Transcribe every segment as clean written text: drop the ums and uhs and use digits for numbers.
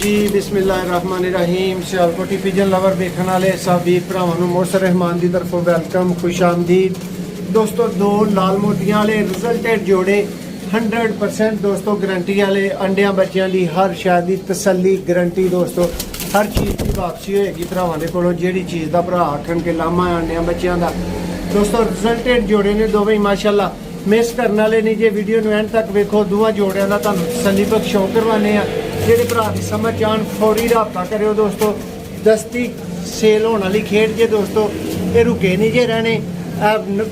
जी बिस्मिल्लाहिर्रहमानिर्रहीम। Sialkoti pigeon lover देखने वाले सब वीर भरावां नूं मोहसिन रहमान की तरफों वेलकम, खुश आमदीद। दोस्तों दो लाल मोतियां वाले रिजल्टेड जोड़े 100% दोस्तों गारंटी वाले अंडिया बच्चों की हर शायद की तसल्ली गारंटी। दोस्तों हर चीज़ की वापसी होएगी भरावां दे कोलों, जिहड़ी चीज़ का भरा आखन के लामा अंडिया बच्चों का। दोस्तों रिजल्टेड जोड़े ने दोवें माशाल्लाह, मिस करने वाले नहीं। जे वीडियो एंड तक वेखो, दोवां जोड़ियां दा तुहानूं तसल्ली बख्श शौक करवाने आ। जेडे भरा की समझ आन फौरी रबता करो दोस्तों। दस्ती सेल होने वाली खेड जे दोस्तों, ये रुके नहीं जे रहने।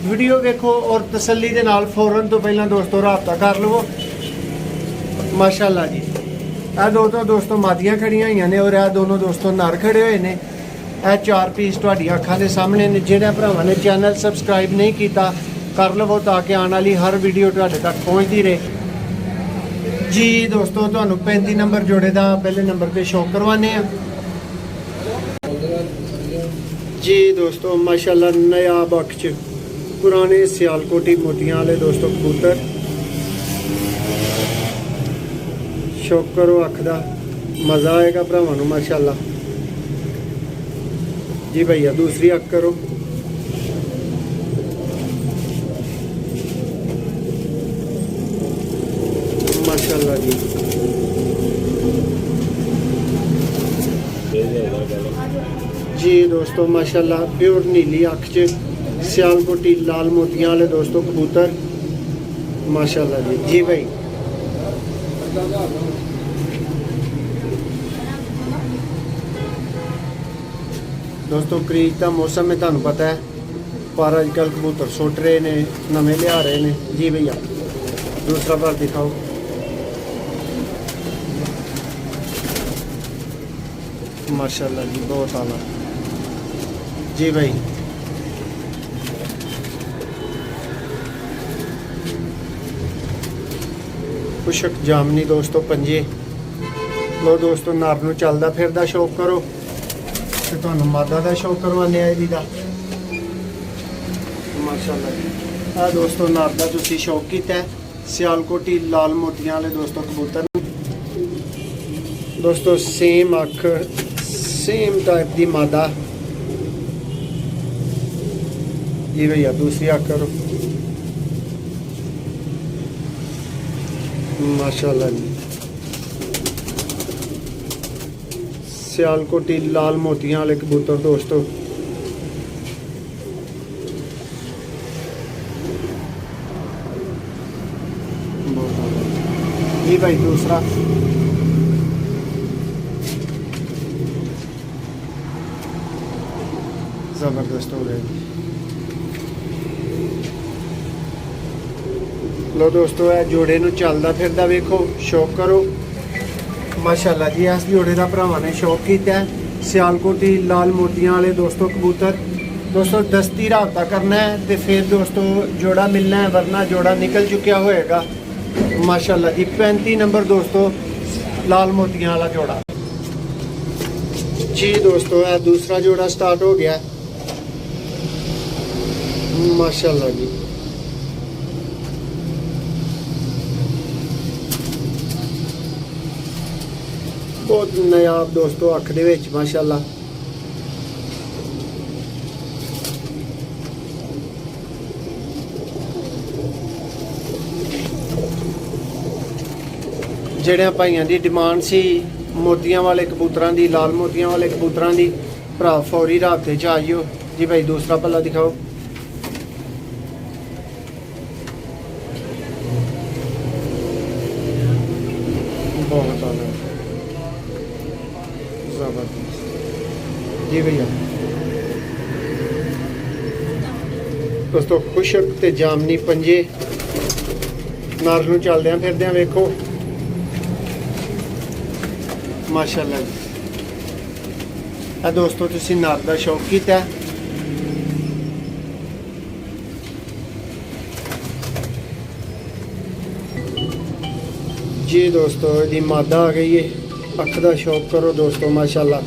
वीडियो वेखो और तसल्ली दे नाल फौरन तो पहला दोस्तों रबता कर लवो माशाल्लाह जी। यह दो तो दोस्तों मादियां खड़ियां हुई ने और यह दोनों दोस्तों नर खड़े हुए हैं। यह 4 पीस तुहाडी अखां दे सामने ने। जिहड़े भरावां ने चैनल सबसक्राइब नहीं किया कर लवो ताकि आने वाली हर वीडियो तुहाडे तक पहुँचती रहे जी। दोस्तों तुहानूं 35 नंबर जोड़े का पहले नंबर पे शौक करवाने जी। दोस्तों माशाल्लाह नया बख्श पुराने सियालकोटी मोतियां वाले दोस्तों कबूतर। शौक करो, अख दा मज़ा आएगा भरावां नूं माशाल्लाह जी। भैया दूसरी अख करो माशाल्लाह जी। जी दोस्तों माशाल्लाह प्योर नीली अख च सियालकोटी लाल मोतियां वाले दोस्तों कबूतर माशाल्लाह जी। जी भाई दोस्तों क्रीज का मौसम है, तुहानूं पता है, पर अजकल कबूतर सुट रहे ने, नवे लिया रहे ने जी। भैया दूसरा बार दिखाओ माशाल्लाह जी, बहुत आला जी भाई। खुशक जामनी दोस्तों पंजे। लो दोस्तों नर नूं चलदा फिरदा शौक करो ते तुहानूं मादा दा शौक करवाने आए दा माशाल्लाह जी। आ दोस्तों नर दा तुसीं शौक कीता है सियालकोटी लाल मोतियां वाले दोस्तों कबूतर। दोस्तों सेम अख सेम टाइप की मादा जी। भैया दूसरी अख करो माशाल्लाह जी। सियालकोटी लाल मोतियां वाले कबूतर दोस्तों। जी भाई दूसरा जबरदस्त हो गया। लो दोस्तों है जोड़े नूं चलदा फिरदा वेखो, शौक करो माशाल्लाह जी। इस जोड़े का भरावां ने शौक किया है सियालकोटी लाल मोतियां वाले दोस्तों कबूतर। दोस्तों दस्ती रबता करना है तो फिर दोस्तों जोड़ा मिलना है, वरना जोड़ा निकल चुका होएगा माशाल्लाह जी। 35 नंबर दोस्तों लाल मोतियां वाला जोड़ा जी। दोस्तों है दूसरा जोड़ा स्टार्ट हो गया माशाल्लाह जी। बहुत नायाब दोस्तों अख दे विच माशाल्लाह। जिहड़ियां भाइयां दी डिमांड सी मोतियां वाले कबूतरां दी, लाल मोतियां वाले कबूतरां दी, भरा फौरी राबते च आइयो जी। भाई दूसरा पल्ला दिखाओ बहुत आला जबरदस्त जी। भैया दोस्तों खुशक ते जामनी पंजे। नर नूं चलदियां फिरदियां वेखो माशाल्लाह जी। ਇਹ दोस्तों तुसीं नर दा शौक कीता जी। दोस्तों यदि मादा आ गई है, अख का शौक करो दोस्तों माशाल्लाह।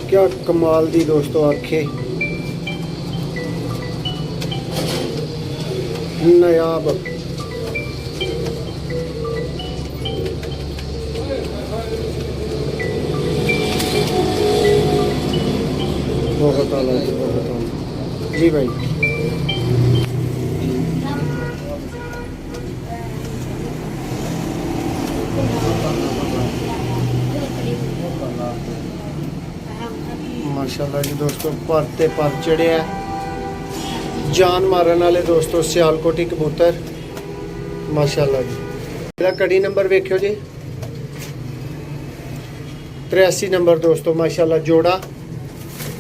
क्या कमाल दी दोस्तों अख है, नायाब बहुत आला जी, बहुत आला जी भाई। माशाल्लाह जी दोस्तों, पर ते पर चढ़े है जान मारन वाले दोस्तों सियालकोटी कबूतर माशाल्लाह जी। ਇਹਦਾ ਕੜੀ ਨੰਬਰ ਵੇਖਿਓ ਜੀ 83 ਨੰਬਰ ਦੋਸਤੋ ਮਾਸ਼ਾਅੱਲਾ ਜੋੜਾ।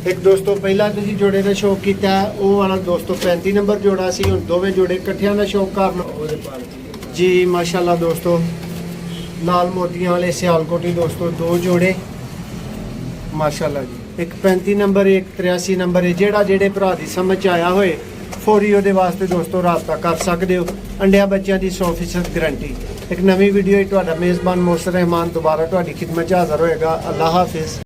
ਇੱਕ ਦੋਸਤੋ ਪਹਿਲਾਂ ਤੁਸੀਂ ਜੋੜੇ ਦਾ ਸ਼ੌਕ ਕੀਤਾ ਉਹ ਵਾਲਾ ਦੋਸਤੋ 35 ਨੰਬਰ ਜੋੜਾ ਸੀ, ਹੁਣ ਦੋਵੇਂ ਜੋੜੇ ਇਕੱਠਿਆਂ ਦਾ ਸ਼ੌਕ ਕਰ ਲਓ ਜੀ ਮਾਸ਼ਾਅੱਲਾ ਦੋਸਤੋ। ਲਾਲ ਮੋਤੀਆਂ ਵਾਲੇ ਸਿਆਲਕੋਟੀ ਦੋਸਤੋ ਦੋ ਜੋੜੇ ਮਾਸ਼ਾਅੱਲਾ ਜੀ। ਇੱਕ 35 ਨੰਬਰ ਇੱਕ 83 ਨੰਬਰ ਹੈ। ਜਿਹੜੇ ਭਰਾ ਦੀ ਸਮਝ 'ਚ ਆਇਆ ਹੋਏ ਫੌਰੀ ਉਹਦੇ ਵਾਸਤੇ ਦੋਸਤੋ ਰਾਬਤਾ ਕਰ ਸਕਦੇ ਹੋ। ਅੰਡਿਆਂ ਬੱਚਿਆਂ ਦੀ 100% ਗਰੰਟੀ। ਇੱਕ ਨਵੀਂ ਵੀਡੀਓ ਤੁਹਾਡਾ ਮੇਜ਼ਬਾਨ ਮੋਸਰ ਰਹਿਮਾਨ ਦੁਬਾਰਾ ਤੁਹਾਡੀ ਖਿਦਮਤ 'ਚ ਹਾਜ਼ਰ ਹੋਏਗਾ। ਅੱਲਾਹ ਹਾਫਿਜ਼।